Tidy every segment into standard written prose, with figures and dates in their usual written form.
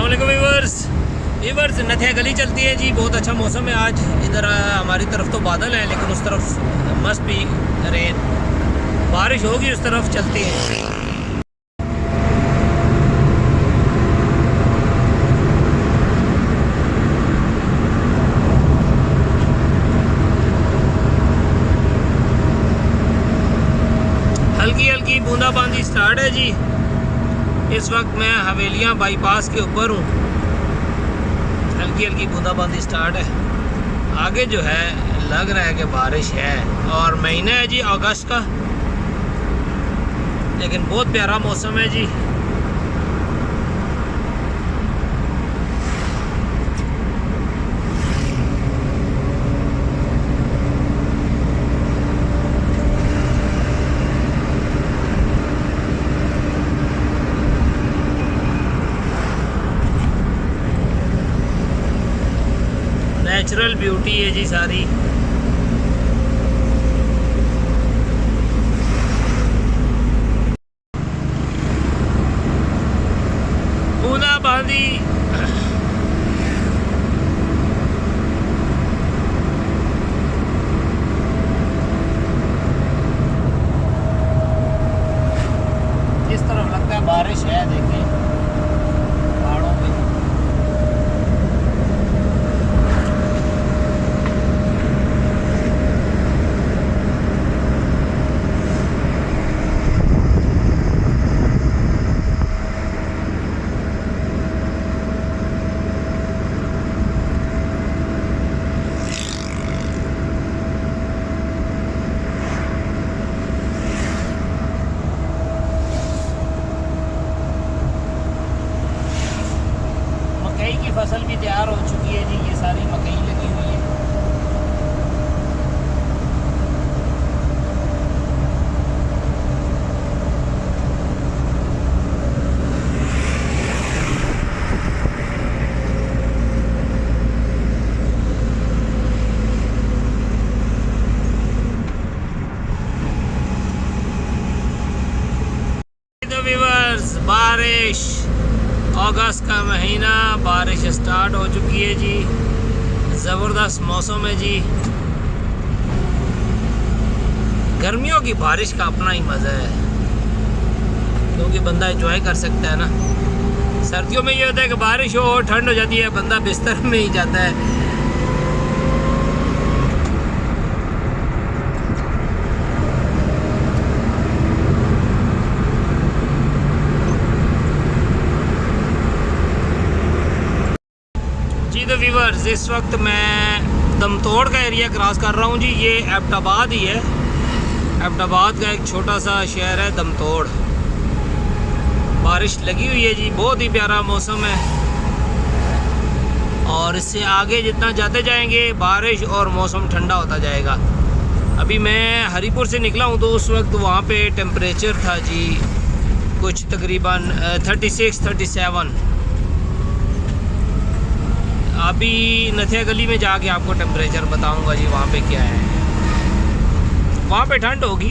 अस्सलामुअलैकुम वीवर्स नथिया गली चलती है जी। बहुत अच्छा मौसम है आज। इधर हमारी तरफ तो बादल है, लेकिन उस तरफ मस्त भी रेत बारिश होगी, उस तरफ चलती है। हल्की हल्की बूंदाबांदी स्टार्ट है जी। इस वक्त मैं हवेलियाँ बाईपास के ऊपर हूँ। हल्की हल्की बूंदाबांदी स्टार्ट है। आगे जो है लग रहा है कि बारिश है, और महीना है जी अगस्त का, लेकिन बहुत प्यारा मौसम है जी। नेचुरल ब्यूटी है जी सारी। बूंदाबांदी इस तरफ लगता है बारिश है, देखिए पहाड़ों पे। मकई की फसल भी तैयार हो चुकी है जी। ये सारी मकई लगी हुई है। तो व्यूअर्स, बारिश, अगस्त का महीना, बारिश स्टार्ट हो चुकी है जी। ज़बरदस्त मौसम है जी। गर्मियों की बारिश का अपना ही मज़ा है, क्योंकि बंदा एंजॉय कर सकता है ना। सर्दियों में ये होता है कि बारिश हो, ठंड हो जाती है, बंदा बिस्तर में ही जाता है। तो व्यूअर्स, इस वक्त मैं दमतोड़ का एरिया क्रॉस कर रहा हूँ जी। ये एबटाबाद ही है। एबटाबाद का एक छोटा सा शहर है दमतोड़। बारिश लगी हुई है जी, बहुत ही प्यारा मौसम है। और इससे आगे जितना जाते जाएंगे बारिश और मौसम ठंडा होता जाएगा। अभी मैं हरीपुर से निकला हूँ, तो उस वक्त वहाँ पे टेम्परेचर था जी कुछ तकरीबन 36-37। अभी नथिया गली में जाके आपको टेम्परेचर बताऊंगा जी वहाँ पे क्या है। वहाँ पे ठंड होगी।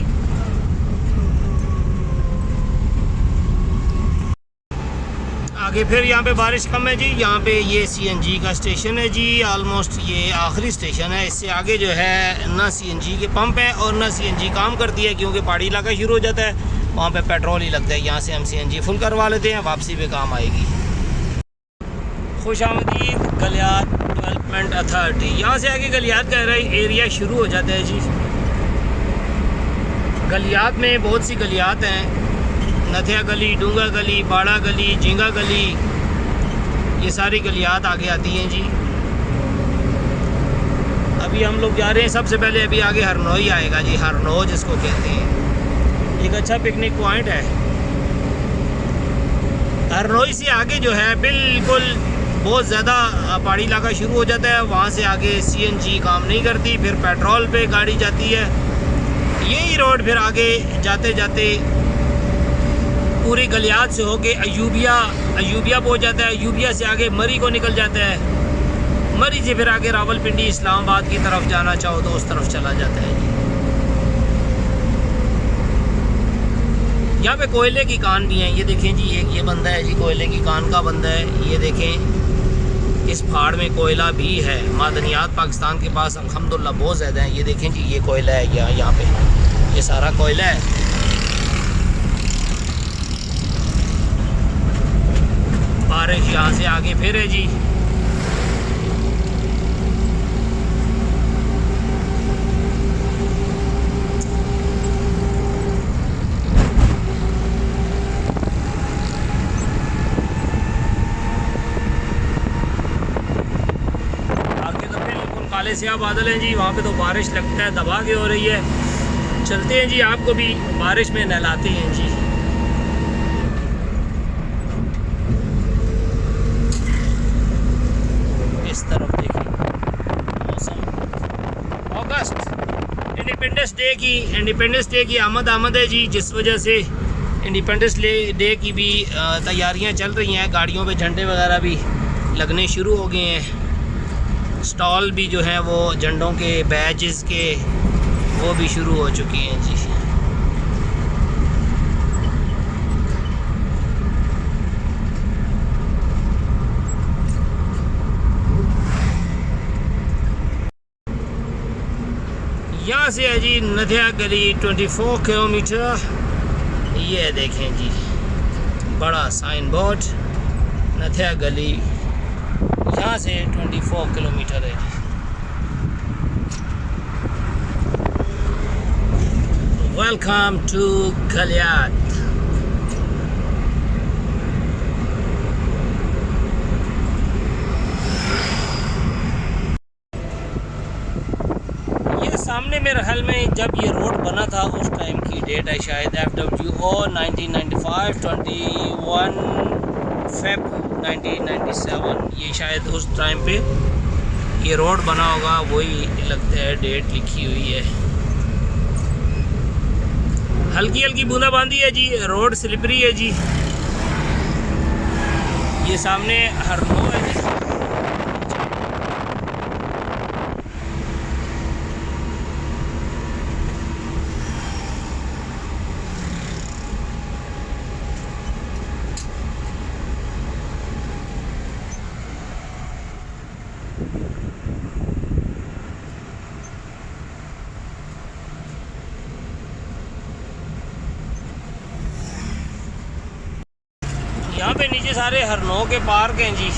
आगे फिर यहाँ पे बारिश कम है जी। यहाँ पे ये सीएनजी का स्टेशन है जी। ऑलमोस्ट ये आखिरी स्टेशन है। इससे आगे जो है ना सीएनजी के पंप है और ना सीएनजी काम करती है, क्योंकि पहाड़ी इलाका शुरू हो जाता है। वहाँ पे पेट्रोल ही लगता है। यहाँ से हम सीएनजी फुल करवा लेते हैं, वापसी पे काम आएगी। खुशामदीद गलियात डेवलपमेंट अथॉरिटी। यहाँ से आगे गलियात का एरिया शुरू हो जाता है जी। गलियात में बहुत सी गलियात हैं। नथिया गली, डूंगा गली, बाड़ा गली, झींगा गली, ये सारी गलियात आगे आती हैं जी। अभी हम लोग जा रहे हैं, सबसे पहले अभी आगे हरनोई आएगा जी। हरनोई जिसको कहते हैं, एक अच्छा पिकनिक पॉइंट है। हरनोई से आगे जो है बिल्कुल बहुत ज़्यादा पहाड़ी इलाका शुरू हो जाता है। वहाँ से आगे सीएनजी काम नहीं करती, फिर पेट्रोल पे गाड़ी जाती है। यही रोड फिर आगे जाते जाते पूरी गलियात से होके अयूबिया पहुँच जाता है। अयूबिया से आगे मरी को निकल जाता है। मरी से फिर आगे रावलपिंडी, इस्लामाबाद की तरफ जाना चाहो तो उस तरफ चला जाता है। यहाँ पे कोयले की कान भी हैं। ये देखें जी, एक ये बंदा है जी, कोयले की कान का बंदा है। ये देखें इस पहाड़ में कोयला भी है। मादनियात पाकिस्तान के पास अल्हम्दुलिल्लाह बहुत ज़्यादा है। ये देखें जी, ये कोयला है यहाँ पे, ये सारा कोयला है। बारिश यहाँ से आगे फिर है जी। काले स्याह बादल हैं जी, वहाँ पे तो बारिश लगता है दबा के हो रही है। चलते हैं जी, आपको भी बारिश में नहलाते हैं जी। इस तरफ देखिए मौसम। अगस्त इंडिपेंडेंस डे की आमद है जी, जिस वजह से इंडिपेंडेंस डे की भी तैयारियां चल रही हैं। गाड़ियों पे झंडे वगैरह भी लगने शुरू हो गए हैं। स्टॉल भी जो है वो झंडों के बैजेस के वो भी शुरू हो चुकी हैं जी। यहाँ से है जी नथिया गली 24 किलोमीटर। ये देखें जी, बड़ा साइन बोर्ड, नथिया गली यहाँ से 24 किलोमीटर है जी। Welcome to Galiyat. ये सामने मेरे ख्याल में जब ये रोड बना था उस टाइम की डेट है शायद, FWO 1995 21 Feb 1997। ये शायद उस टाइम पे ये रोड बना होगा, वही लगता है डेट लिखी हुई है। हल्की हल्की बूंदाबांदी है जी, रोड स्लिपरी है जी। ये सामने हरनो है जी। यहाँ पे नीचे सारे हरनों के पार्क हैं जी।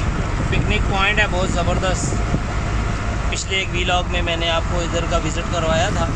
पिकनिक पॉइंट है बहुत ज़बरदस्त। पिछले एक व्लॉग में मैंने आपको इधर का विज़िट करवाया था।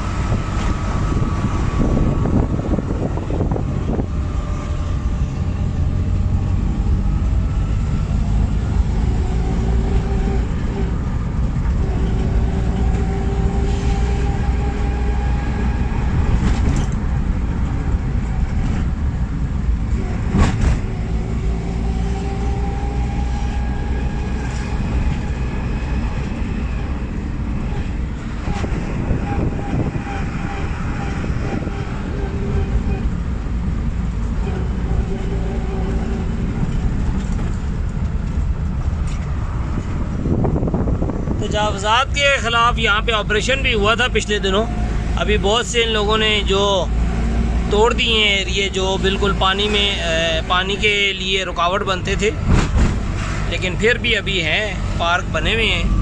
तजावज़ात के ख़िलाफ़ यहाँ पे ऑपरेशन भी हुआ था पिछले दिनों। अभी बहुत से इन लोगों ने जो तोड़ दिए हैं एरिए जो बिल्कुल पानी के लिए रुकावट बनते थे, लेकिन फिर भी अभी हैं, पार्क बने हुए हैं।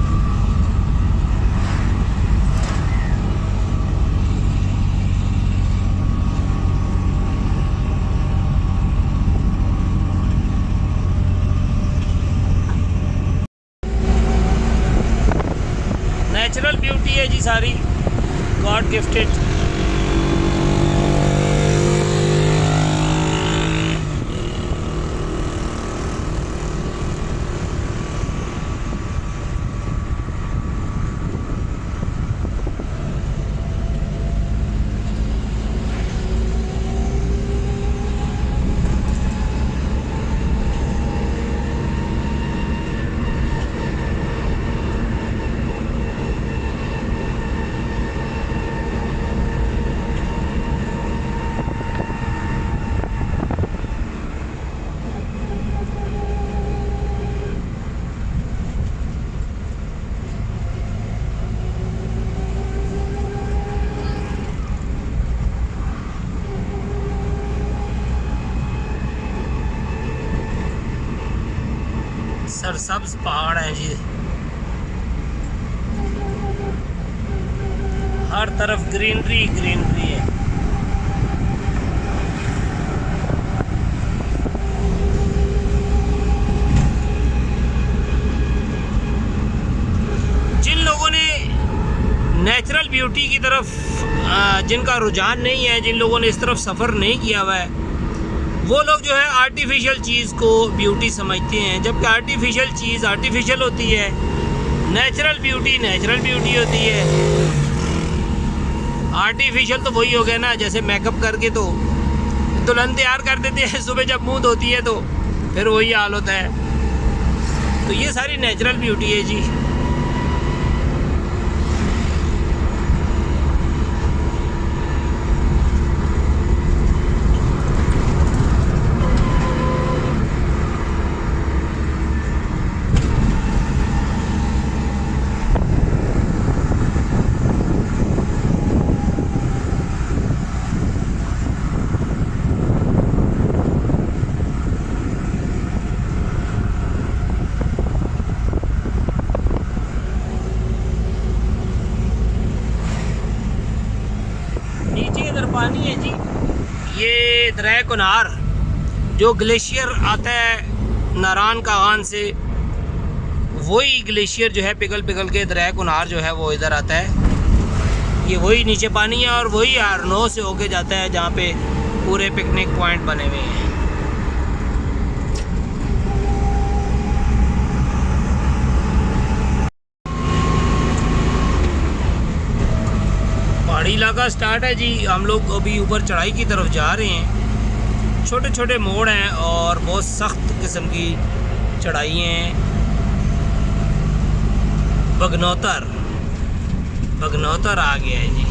नेचुरल ब्यूटी है जी सारी, गॉड गिफ्टेड। सरसब्ज पहाड़ हैं जी, हर तरफ ग्रीनरी ग्रीनरी है। जिन लोगों ने नेचुरल ब्यूटी की तरफ जिनका रुझान नहीं है, जिन लोगों ने इस तरफ सफ़र नहीं किया हुआ है, वो लोग जो है आर्टिफिशियल चीज़ को ब्यूटी समझते हैं, जबकि आर्टिफिशियल चीज़ आर्टिफिशियल होती है, नेचुरल ब्यूटी नेचुरल ब्यूटी होती है। आर्टिफिशियल तो वही हो गया ना, जैसे मेकअप करके तो दुल्हन तैयार कर देते हैं, सुबह जब मुंह धोती है तो फिर वही हाल होता है। तो ये सारी नेचुरल ब्यूटी है जी। पानी है जी, ये दरिया कुनार जो ग्लेशियर आता है नारान कागान से, वही ग्लेशियर जो है पिघल पिघल के दरिया कुनार जो है वो इधर आता है। ये वही नीचे पानी है और वही आरनो से होके जाता है जहाँ पे पूरे पिकनिक पॉइंट बने हुए हैं। पहाड़ी इलाका स्टार्ट है जी, हम लोग अभी ऊपर चढ़ाई की तरफ जा रहे हैं। छोटे छोटे मोड़ हैं और बहुत सख्त किस्म की चढ़ाई हैं। बगनौतर आ गया है जी।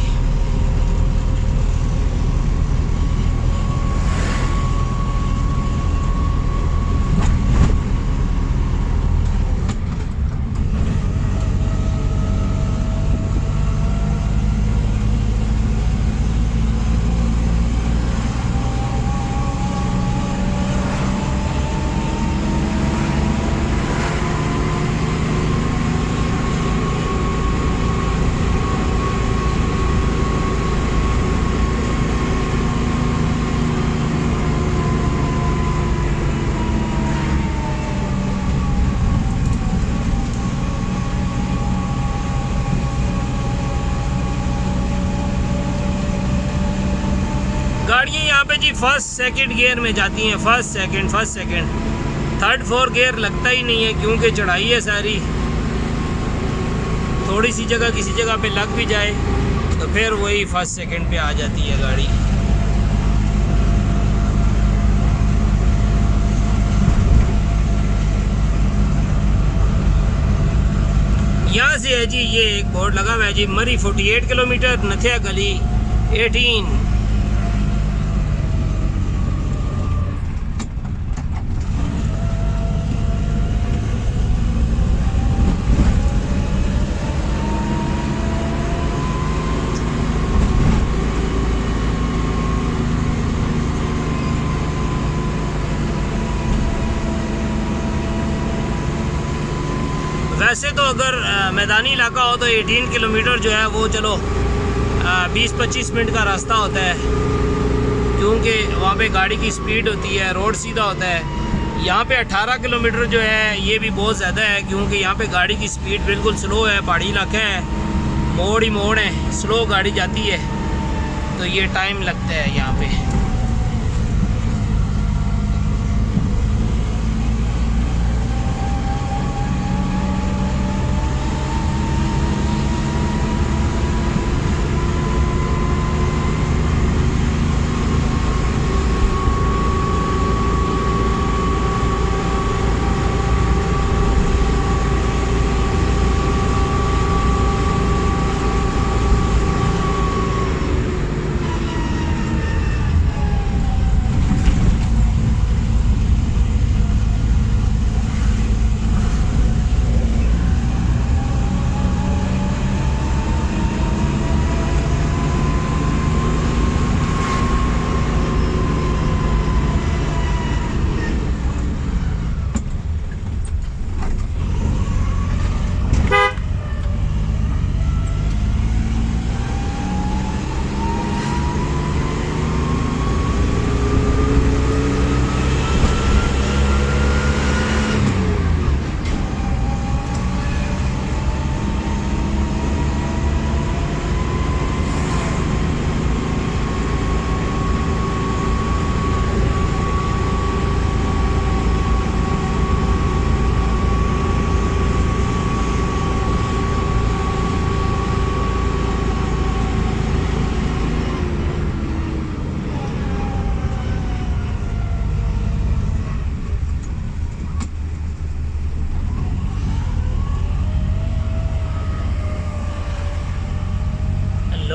गाड़ियाँ यहाँ पे जी फर्स्ट सेकंड गियर में जाती हैं, first second. Third fourth gear लगता ही नहीं है क्योंकि चढ़ाई है सारी। थोड़ी सी जगह किसी जगह पे लग भी जाए तो फिर वही फर्स्ट सेकंड पे आ जाती है गाड़ी। यहाँ से है जी, ये एक बोर्ड लगा हुआ है जी, मरी 48 किलोमीटर, नथिया गली 18। वैसे तो अगर मैदानी इलाका हो तो 18 किलोमीटर जो है वो चलो 20-25 मिनट का रास्ता होता है, क्योंकि वहाँ पे गाड़ी की स्पीड होती है, रोड सीधा होता है। यहाँ पे 18 किलोमीटर जो है ये भी बहुत ज़्यादा है, क्योंकि यहाँ पे गाड़ी की स्पीड बिल्कुल स्लो है, पहाड़ी इलाका है, मोड़ ही मोड़ है, स्लो गाड़ी जाती है, तो ये टाइम लगता है यहाँ पे।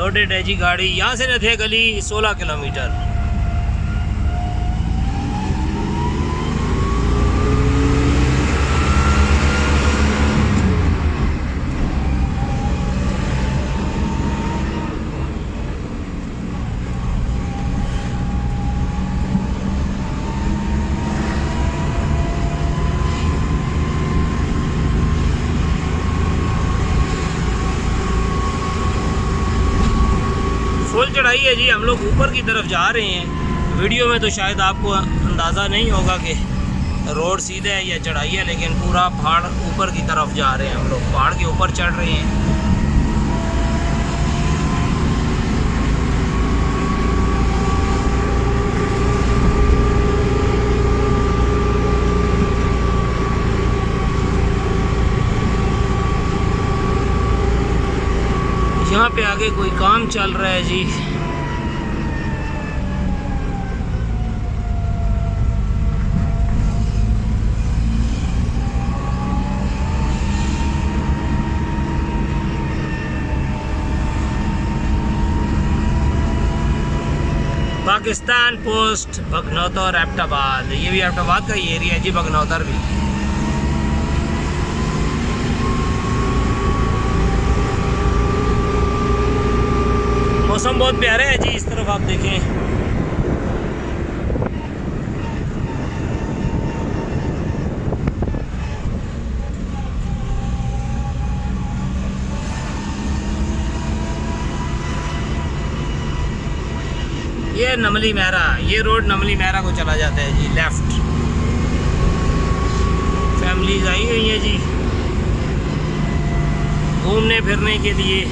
लोडेड है जी गाड़ी। यहाँ से नथिया गली 16 किलोमीटर। फुल चढ़ाई है जी। हम लोग ऊपर की तरफ जा रहे हैं। वीडियो में तो शायद आपको अंदाज़ा नहीं होगा कि रोड सीधा है या चढ़ाई है, लेकिन पूरा पहाड़ ऊपर की तरफ जा रहे हैं हम लोग। पहाड़ के ऊपर चढ़ रहे हैं। यहाँ पे आगे कोई काम चल रहा है जी। पाकिस्तान पोस्ट बगनौतर एबटाबाद। ये भी एबटाबाद का ही एरिया है जी, बगनौतर भी। मौसम बहुत प्यारा है जी। इस तरफ आप देखें, ये नमली महरा, ये रोड नमली महरा को चला जाता है जी, लेफ्ट। फैमिलीज आई हुई हैं जी घूमने फिरने के लिए।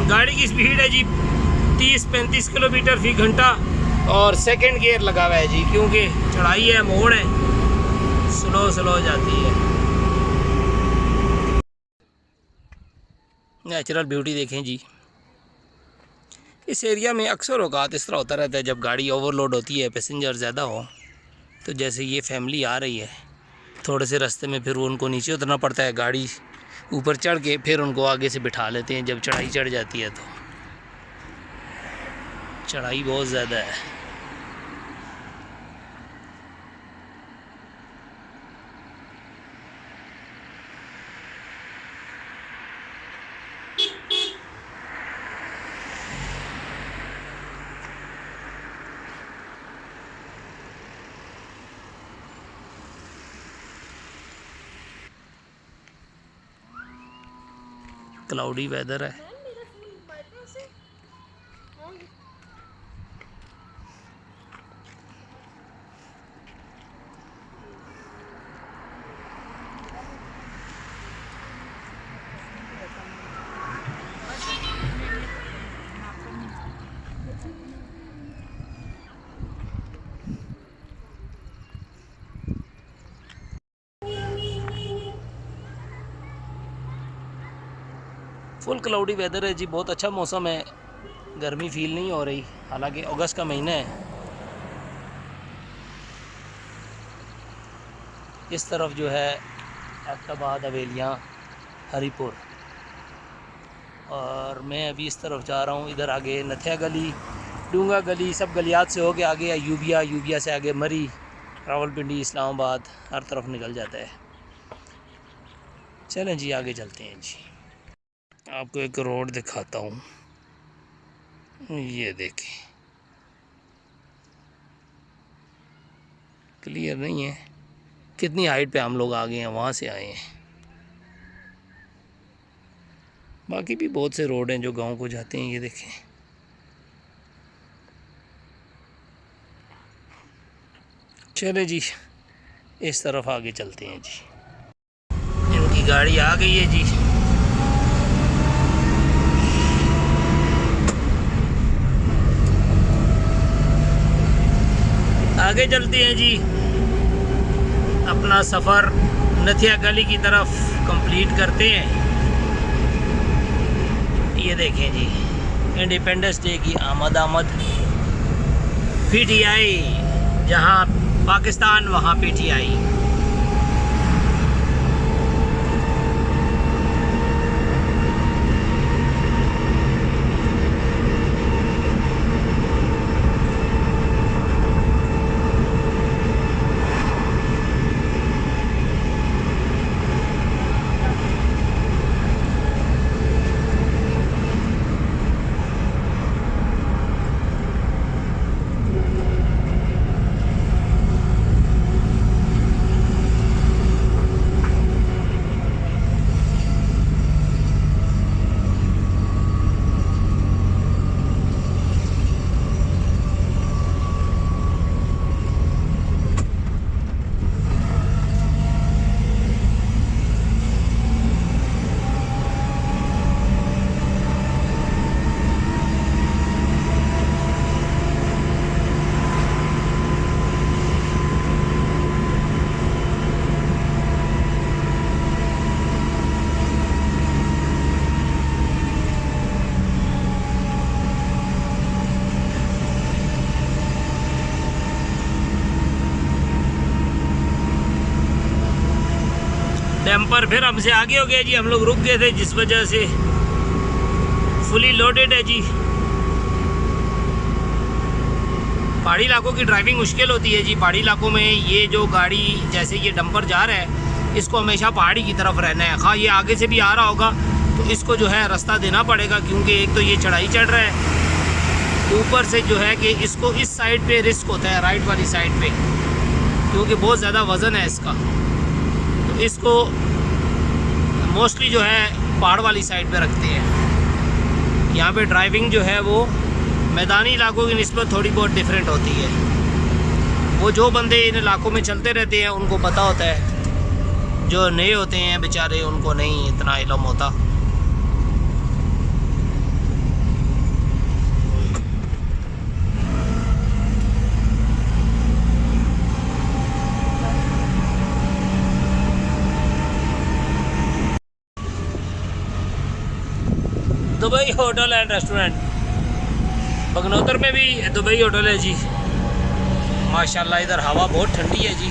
गाड़ी की स्पीड है जी 30-35 किलोमीटर फी घंटा और सेकंड गियर लगा हुआ है जी, क्योंकि चढ़ाई है, मोड़ है, स्लो जाती है। नेचुरल ब्यूटी देखें जी। इस एरिया में अक्सर औकात इस तरह होता रहता है, जब गाड़ी ओवरलोड होती है, पैसेंजर ज़्यादा हो, तो जैसे ये फैमिली आ रही है, थोड़े से रास्ते में फिर उनको नीचे उतरना पड़ता है। गाड़ी ऊपर चढ़ के फिर उनको आगे से बिठा लेते हैं जब चढ़ाई चढ़ जाती है। तो चढ़ाई बहुत ज़्यादा है। क्लाउडी वेदर है। फुल क्लाउडी वेदर है जी। बहुत अच्छा मौसम है, गर्मी फील नहीं हो रही, हालांकि अगस्त का महीना है। इस तरफ जो है एबटाबाद, हवेलियाँ, हरीपुर, और मैं अभी इस तरफ जा रहा हूँ। इधर आगे नथिया गली, डूंगा गली, सब गलियात से होके आगे यूबिया, यूबिया से आगे मरी, रावलपिंडी, इस्लामाबाद, हर तरफ निकल जाता है। चलें जी आगे चलते हैं जी। आपको एक रोड दिखाता हूँ, ये देखें, क्लियर नहीं है कितनी हाइट पे हम लोग आ गए हैं, वहाँ से आए हैं। बाकी भी बहुत से रोड हैं जो गांव को जाते हैं, ये देखें। चले जी इस तरफ आगे चलते हैं जी। इनकी गाड़ी आ गई है जी। आगे चलते हैं जी। अपना सफ़र नथिया गली की तरफ कंप्लीट करते हैं। ये देखें जी, इंडिपेंडेंस डे की आमद PTI, जहाँ पाकिस्तान वहाँ PTI। डैम्पर फिर हमसे आगे हो गया जी, हम लोग रुक गए थे जिस वजह से फुली लोडेड है जी। पहाड़ी इलाकों की ड्राइविंग मुश्किल होती है जी। पहाड़ी इलाकों में ये जो गाड़ी, जैसे ये डंपर जा रहा है, इसको हमेशा पहाड़ी की तरफ रहना है। हाँ, ये आगे से भी आ रहा होगा तो इसको जो है रास्ता देना पड़ेगा, क्योंकि एक तो ये चढ़ाई चढ़ रहा है, ऊपर से जो है कि इसको इस साइड पे रिस्क होता है, राइट वाली साइड पे, क्योंकि बहुत ज़्यादा वज़न है इसका। तो इसको मोस्टली जो है पहाड़ वाली साइड पे रखते हैं। यहाँ पे ड्राइविंग जो है वो मैदानी इलाकों की निस्बत थोड़ी बहुत डिफरेंट होती है। वो जो बंदे इन इलाकों में चलते रहते हैं उनको पता होता है, जो नए होते हैं बेचारे उनको नहीं इतना इल्म होता। दुबई होटल एंड रेस्टोरेंट, बगनौतर में भी दुबई होटल है जी। माशाल्लाह इधर हवा बहुत ठंडी है जी।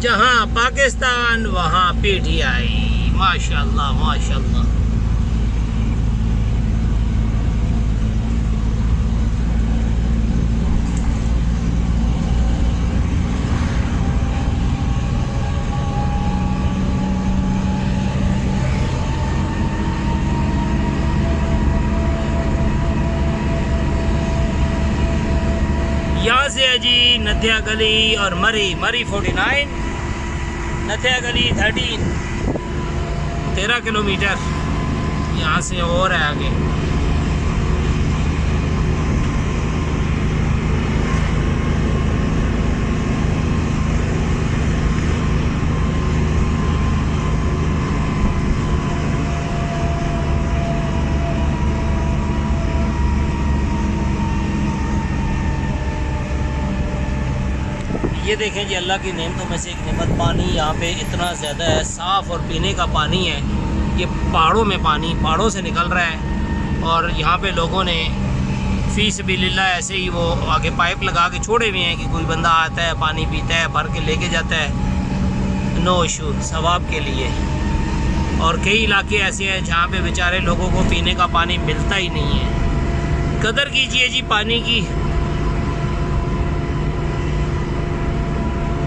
जहाँ पाकिस्तान वहाँ PTI। माशाल्लाह माशाल्लाह। यहाँ से है जी नथिया गली और मरी 49, नथिया गली 13 किलोमीटर यहाँ से और है आगे। ये देखें जी, अल्लाह की नेमतों में से एक नेमत पानी यहाँ पे इतना ज़्यादा है, साफ़ और पीने का पानी है। ये पहाड़ों में पानी पहाड़ों से निकल रहा है, और यहाँ पे लोगों ने फ़ी सबीलिल्लाह ऐसे ही वो आगे पाइप लगा के छोड़े हुए हैं कि कोई बंदा आता है पानी पीता है, भर के लेके जाता है, नो इशू, सवाब के लिए। और कई इलाके ऐसे हैं जहाँ पे बेचारे लोगों को पीने का पानी मिलता ही नहीं है। कदर कीजिए जी पानी की।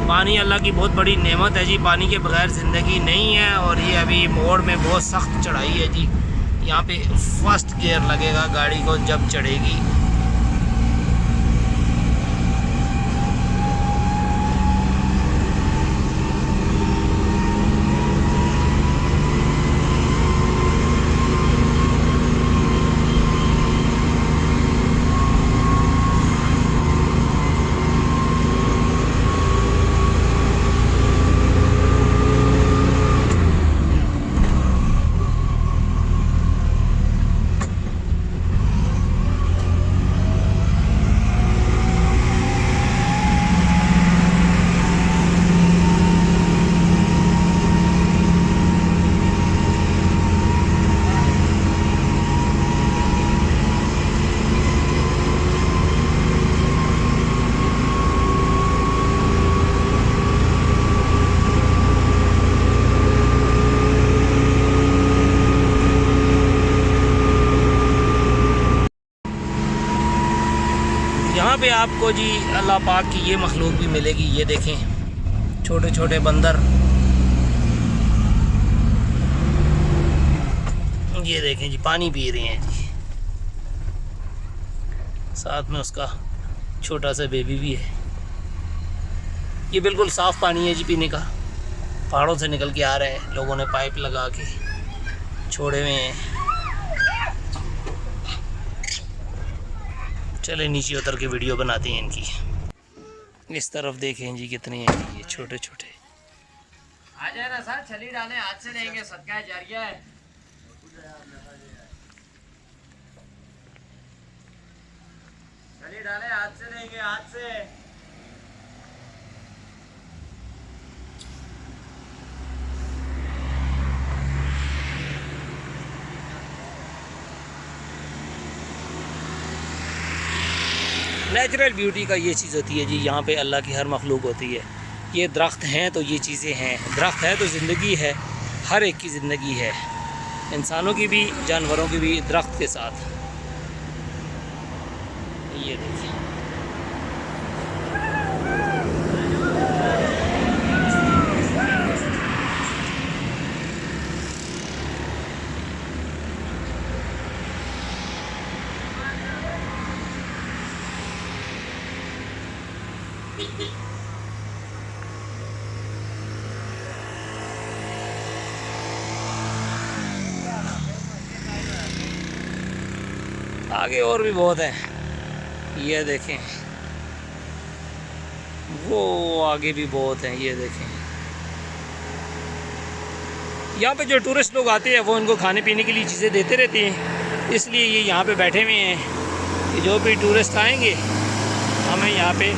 पानी अल्लाह की बहुत बड़ी नेमत है जी, पानी के बगैर ज़िंदगी नहीं है। और ये अभी मोड़ में बहुत सख्त चढ़ाई है जी, यहाँ पे फर्स्ट गियर लगेगा गाड़ी को जब चढ़ेगी। यहाँ पे आपको जी अल्लाह पाक की ये मखलूक भी मिलेगी। ये देखें छोटे छोटे बंदर, ये देखें जी पानी पी रहे हैं जी, साथ में उसका छोटा सा बेबी भी है। ये बिल्कुल साफ़ पानी है जी पीने का, पहाड़ों से निकल के आ रहा है, लोगों ने पाइप लगा के छोड़े हुए हैं। चले नीचे उतर के वीडियो बनाते हैं इनकी। इस तरफ देखें जी कितने हैं जी ये छोटे छोटे। आ जाए ना सर, छली डालें, हाथ से लेंगे, सदका जारिया है। छली डालें, हाथ से लेंगे, हाथ से। नेचुरल ब्यूटी का ये चीज़ होती है जी, यहाँ पे अल्लाह की हर मखलूक होती है। ये दरख्त हैं तो ये चीज़ें हैं, दरख्त है तो ज़िंदगी है, हर एक की ज़िंदगी है, इंसानों की भी जानवरों की भी दरख्त के साथ। ये देखिए आगे और भी बहुत है। ये देखें वो आगे भी बहुत हैं। ये देखें यहाँ पे जो टूरिस्ट लोग आते हैं वो इनको खाने पीने के लिए चीज़ें देते रहते हैं, इसलिए ये यहाँ पे बैठे हुए हैं कि जो भी टूरिस्ट आएंगे हमें यहाँ पे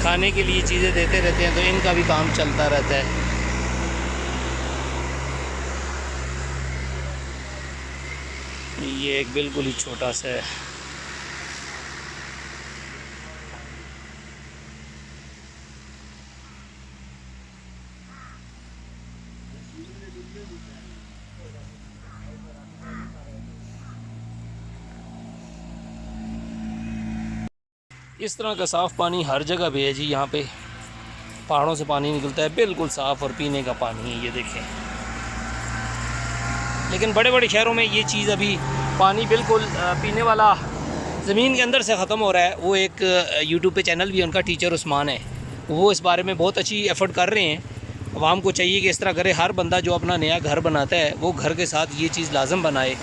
खाने के लिए चीज़ें देते रहते हैं, तो इनका भी काम चलता रहता है। ये एक बिल्कुल ही छोटा सा है। इस तरह का साफ़ पानी हर जगह पे है जी। यहाँ पे पहाड़ों से पानी निकलता है, बिल्कुल साफ़ और पीने का पानी है। ये देखें, लेकिन बड़े बड़े शहरों में ये चीज़ अभी पानी बिल्कुल पीने वाला ज़मीन के अंदर से ख़त्म हो रहा है। वो एक यूट्यूब पे चैनल भी है उनका, टीचर उस्मान है, वो इस बारे में बहुत अच्छी एफ़र्ट कर रहे हैं। आवाम को चाहिए कि इस तरह करे। हर बंदा जो अपना नया घर बनाता है वो घर के साथ ये चीज़ लाजम बनाए,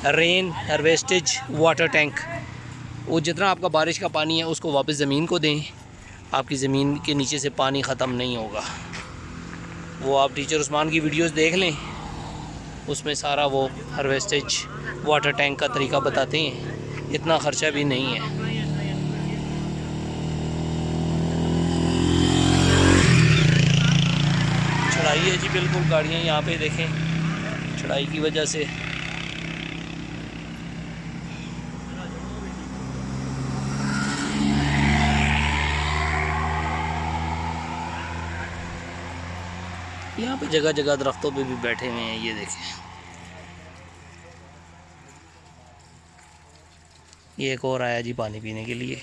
रेन हार्वेस्टेज वाटर टैंक। वो जितना आपका बारिश का पानी है उसको वापस ज़मीन को दें, आपकी ज़मीन के नीचे से पानी ख़त्म नहीं होगा। वो आप टीचर उस्मान की वीडियोस देख लें, उसमें सारा वो हार्वेस्टेज वाटर टैंक का तरीका बताते हैं, इतना ख़र्चा भी नहीं है। चढ़ाई है जी बिल्कुल, गाड़ियाँ यहाँ पे देखें चढ़ाई की वजह से यहाँ पे जगह जगह दरख्तों पे भी बैठे हुए हैं। ये देखें, ये एक और आया जी पानी पीने के लिए।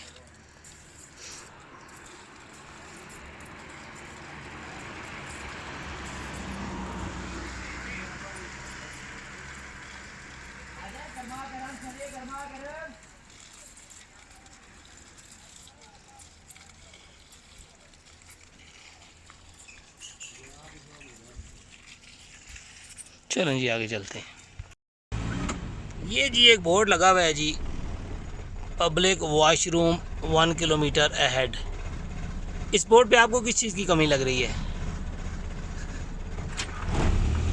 चलें जी आगे चलते हैं। ये जी एक बोर्ड लगा हुआ है जी, पब्लिक वॉशरूम 1 किलोमीटर अहेड। इस बोर्ड पे आपको किस चीज़ की कमी लग रही है?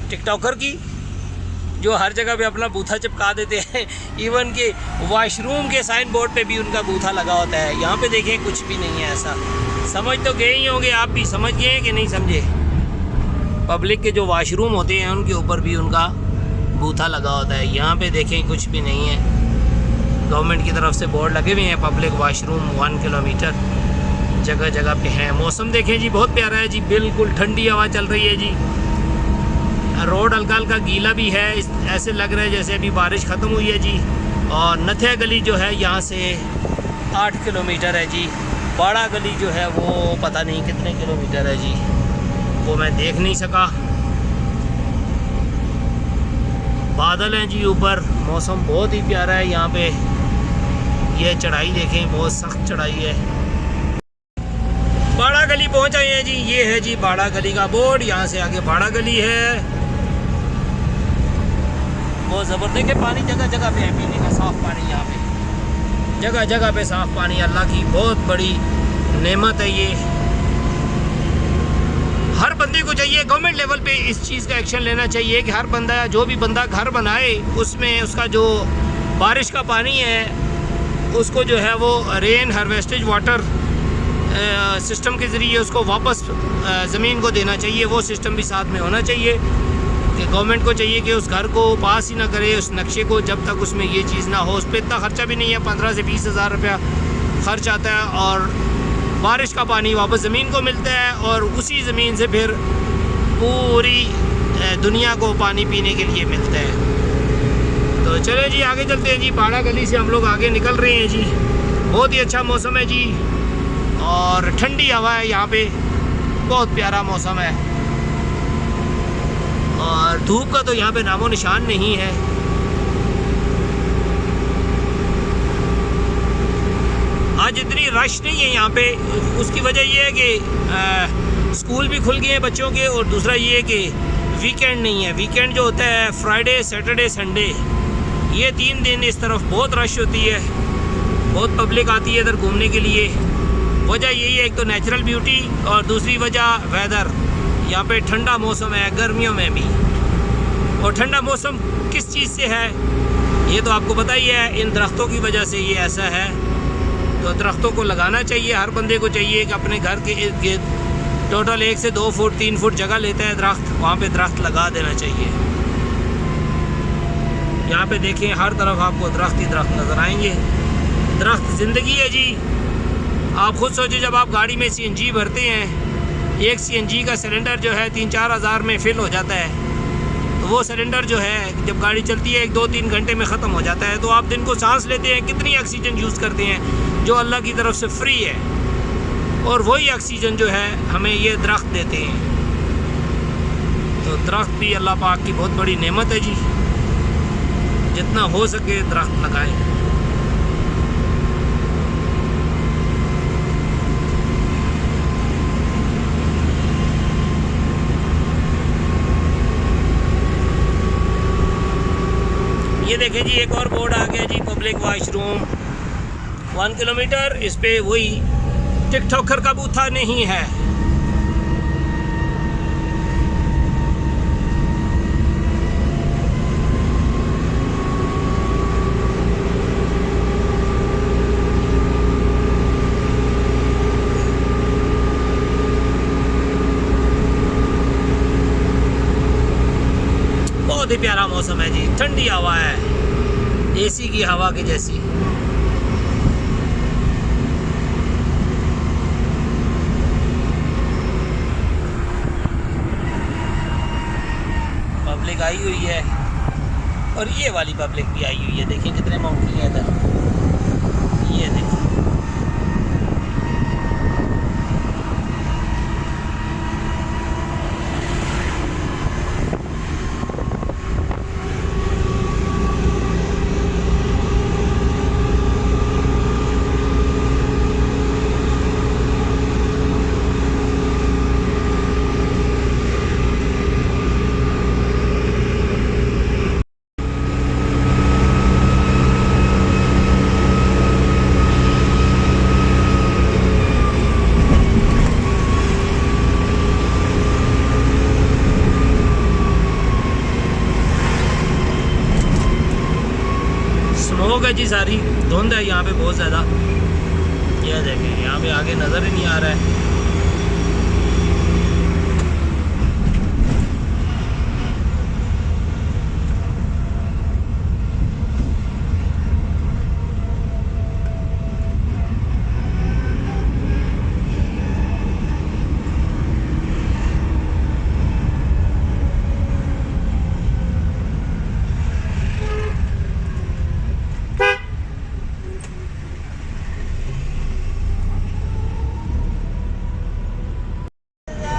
टिकटॉकर की, जो हर जगह पे अपना बूथा चिपका देते हैं। इवन के वॉशरूम के साइन बोर्ड पे भी उनका बूथा लगा होता है। यहाँ पे देखें कुछ भी नहीं है ऐसा। समझ तो गए ही होंगे, आप भी समझ गए हैं कि नहीं समझे? पब्लिक के जो वॉशरूम होते हैं उनके ऊपर भी उनका बूथा लगा होता है। यहाँ पे देखें कुछ भी नहीं है। गवर्नमेंट की तरफ से बोर्ड लगे हुए हैं, पब्लिक वॉशरूम 1 किलोमीटर, जगह जगह पे हैं। मौसम देखें जी बहुत प्यारा है जी, बिल्कुल ठंडी हवा चल रही है जी। रोड हल्का हल्का गीला भी है, ऐसे लग रहा है जैसे अभी बारिश ख़त्म हुई है जी। और नथिया गली जो है यहाँ से 8 किलोमीटर है जी। बाड़ा गली जो है वो पता नहीं कितने किलोमीटर है जी, वो मैं देख नहीं सका। बादल हैं जी ऊपर, मौसम बहुत ही प्यारा है यहाँ पे। ये चढ़ाई देखें, बहुत सख्त चढ़ाई है। बाड़ा गली पहुँच आए हैं जी। ये है जी बाड़ा गली का बोर्ड, यहाँ से आगे बाड़ा गली है। बहुत ज़बरदस्त है, पानी जगह जगह पे है पीने का, साफ़ पानी यहाँ पे जगह जगह पे साफ़ पानी। अल्लाह की बहुत बड़ी नेमत है ये। हर बंदे को चाहिए गवर्नमेंट लेवल पे इस चीज़ का एक्शन लेना चाहिए कि हर बंदा, जो भी बंदा घर बनाए, उसमें उसका जो बारिश का पानी है उसको जो है वो रेन हार्वेस्टेज वाटर सिस्टम के ज़रिए उसको वापस ज़मीन को देना चाहिए। वो सिस्टम भी साथ में होना चाहिए कि गवर्नमेंट को चाहिए कि उस घर को पास ही ना करे उस नक्शे को जब तक उसमें ये चीज़ ना हो। उस पर इतना ख़र्चा भी नहीं है, 15 से 20 हज़ार रुपया खर्च आता है और बारिश का पानी वापस ज़मीन को मिलता है और उसी ज़मीन से फिर पूरी दुनिया को पानी पीने के लिए मिलता है। तो चले जी आगे चलते हैं जी। बाड़ा गली से हम लोग आगे निकल रहे हैं जी। बहुत ही अच्छा मौसम है जी और ठंडी हवा है यहाँ पे, बहुत प्यारा मौसम है और धूप का तो यहाँ पे नामो निशान नहीं है। आज इतनी रश नहीं है यहाँ पे, उसकी वजह ये है कि स्कूल भी खुल गए हैं बच्चों के और दूसरा ये है कि वीकेंड नहीं है। वीकेंड जो होता है फ्राइडे, सैटरडे, संडे, ये 3 दिन इस तरफ बहुत रश होती है, बहुत पब्लिक आती है इधर घूमने के लिए। वजह यही है, एक तो नेचुरल ब्यूटी और दूसरी वजह वेदर। यहाँ पे ठंडा मौसम है गर्मियों में भी। और ठंडा मौसम किस चीज़ से है ये तो आपको पता ही है, इन दरख्तों की वजह से ये ऐसा है। तो दरख्तों को लगाना चाहिए, हर बंदे को चाहिए कि अपने घर के इर्द गिर्द टोटल 1 से 2 फुट 3 फुट जगह लेता है दरख्त, वहाँ पे दरख्त लगा देना चाहिए। यहाँ पे देखें हर तरफ आपको दरख्त ही दरख्त नज़र आएंगे। दरख्त ज़िंदगी है जी। आप खुद सोचिए, जब आप गाड़ी में CNG भरते हैं, एक CNG का सिलेंडर जो है 3-4 हज़ार में फिल हो जाता है। तो वो सिलेंडर जो है जब गाड़ी चलती है 1-2-3 घंटे में ख़त्म हो जाता है। तो आप दिन को सांस लेते हैं, कितनी ऑक्सीजन यूज़ करते हैं जो अल्लाह की तरफ से फ्री है, और वही ऑक्सीजन जो है हमें ये दरख्त देते हैं। तो दरख्त भी अल्लाह पाक की बहुत बड़ी नेमत है जी। जितना हो सके दरख्त लगाएं। ये देखें जी, एक और बोर्ड आ गया जी, पब्लिक वॉशरूम 1 किलोमीटर। इस पे वही टिकटॉकर का बूथा नहीं है। बहुत ही प्यारा मौसम है जी, ठंडी हवा है, AC की हवा की जैसी। पब्लिक आई हुई है और ये वाली पब्लिक भी आई हुई है। देखिए कितने मोंकी हैं इधर, ये देखिए। स्मोक है जी, सारी धुंध है यहाँ पे बहुत ज़्यादा। ये देखें यहाँ पे आगे नज़र ही नहीं आ रहा है।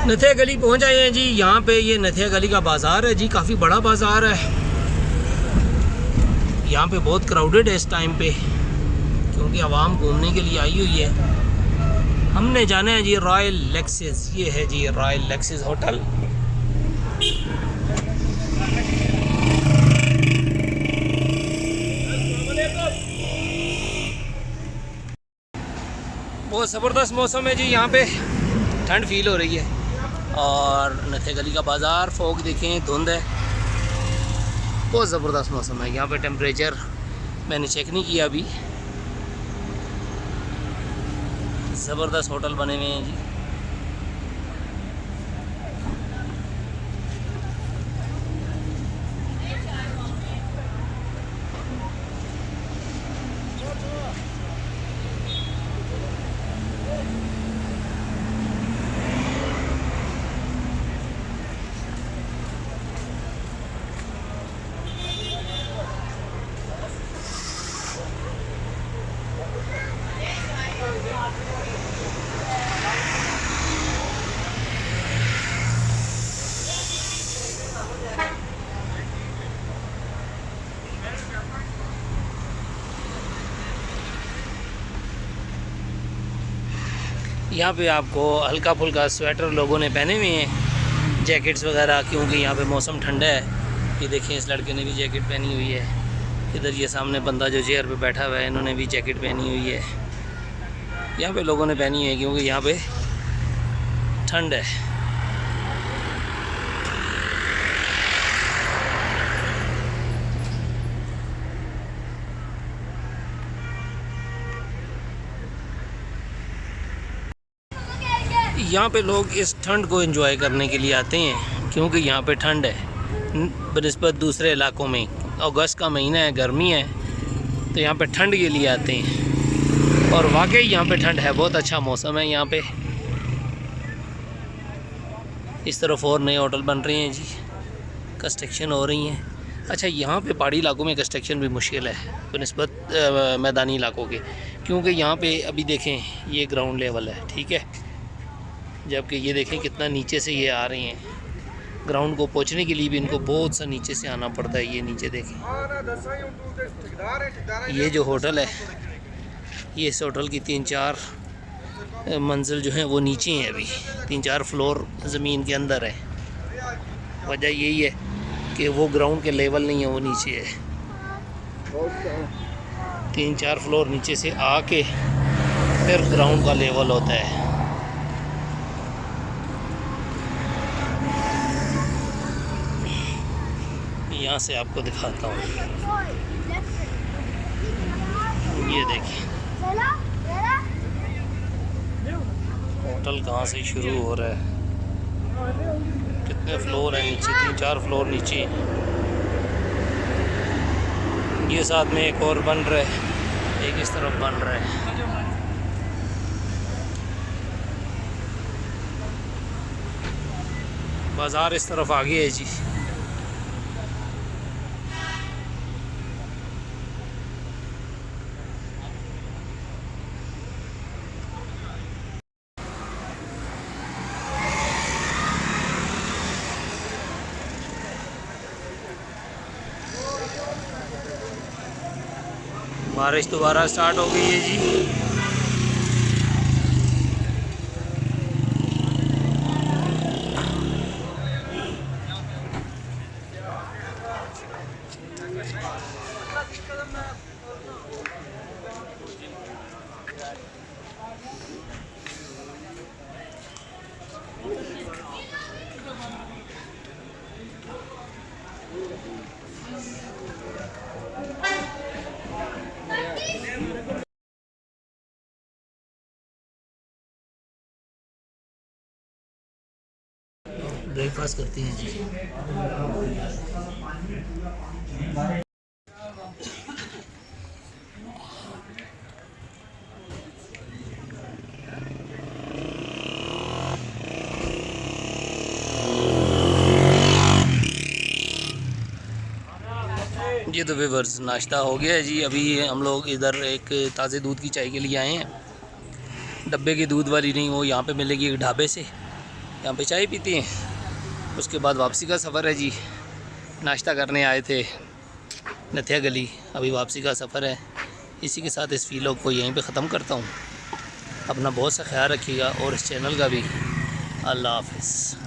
नथिया गली पहुंच आए हैं जी। यहाँ पे ये नथिया गली का बाज़ार है जी, काफ़ी बड़ा बाज़ार है। यहाँ पे बहुत क्राउडेड है इस टाइम पे, क्योंकि आवाम घूमने के लिए आई हुई है। हमने जाना है जी रॉयल लेक्सिस। ये है जी रॉयल लेक्सिस होटल। बहुत ज़बरदस्त मौसम है जी, यहाँ पे ठंड फील हो रही है। और नथिया गली का बाज़ार, फॉग देखें, धुंध है, बहुत ज़बरदस्त मौसम है। यहाँ पे टेम्परेचर मैंने चेक नहीं किया अभी। ज़बरदस्त होटल बने हुए हैं जी। यहाँ पे आपको हल्का फुल्का स्वेटर लोगों ने पहने हुए हैं, जैकेट्स वगैरह, क्योंकि यहाँ पे मौसम ठंडा है। ये देखें, इस लड़के ने भी जैकेट पहनी हुई है। इधर ये सामने बंदा जो चेयर पे बैठा हुआ है, इन्होंने भी जैकेट पहनी हुई है। यहाँ पे लोगों ने पहनी है क्योंकि यहाँ पे ठंड है। यहाँ पे लोग इस ठंड को एंजॉय करने के लिए आते हैं, क्योंकि यहाँ पे ठंड है बनिस्बत दूसरे इलाकों में। अगस्त का महीना है, गर्मी है, तो यहाँ पे ठंड के लिए आते हैं। और वाकई यहाँ पे ठंड है, बहुत अच्छा मौसम है यहाँ पे। इस तरफ और नए होटल बन रहे हैं जी, कंस्ट्रक्शन हो रही हैं। अच्छा, यहाँ पे पहाड़ी इलाकों में कंस्ट्रक्शन भी मुश्किल है बनिस्बत मैदानी इलाकों के, क्योंकि यहाँ पे अभी देखें ये ग्राउंड लेवल है, ठीक है, जबकि ये देखें कितना नीचे से ये आ रहे हैं। ग्राउंड को पहुंचने के लिए भी इनको बहुत सा नीचे से आना पड़ता है। ये नीचे देखें, ये जो होटल है, ये इस होटल की 3-4 मंजिल जो हैं वो नीचे हैं। अभी 3-4 फ्लोर ज़मीन के अंदर है। वजह यही है कि वो ग्राउंड के लेवल नहीं है, वो नीचे है। 3-4 फ्लोर नीचे से आके फिर ग्राउंड का लेवल होता है। यहाँ से आपको दिखाता हूँ, ये देखिए होटल कहाँ से शुरू हो रहा है, कितने फ्लोर है नीचे, 3-4 फ्लोर नीचे। ये साथ में एक और बन रहा है, एक इस तरफ बन रहा है। बाज़ार इस तरफ आगे है जी। बारिश दोबारा स्टार्ट हो गई है जी। ब्रेकफास्ट करते हैं जी। जी तो व्यूअर्स, नाश्ता हो गया है जी। अभी हम लोग इधर एक ताज़े दूध की चाय के लिए आए हैं। डब्बे की दूध वाली नहीं, वो यहाँ पे मिलेगी एक ढाबे से। यहाँ पे चाय पीते हैं। उसके बाद वापसी का सफ़र है जी। नाश्ता करने आए थे नथिया गली, अभी वापसी का सफ़र है। इसी के साथ इस वीलॉग को यहीं पे ख़त्म करता हूँ। अपना बहुत सा ख्याल रखिएगा और इस चैनल का भी। अल्लाह हाफ़िज़।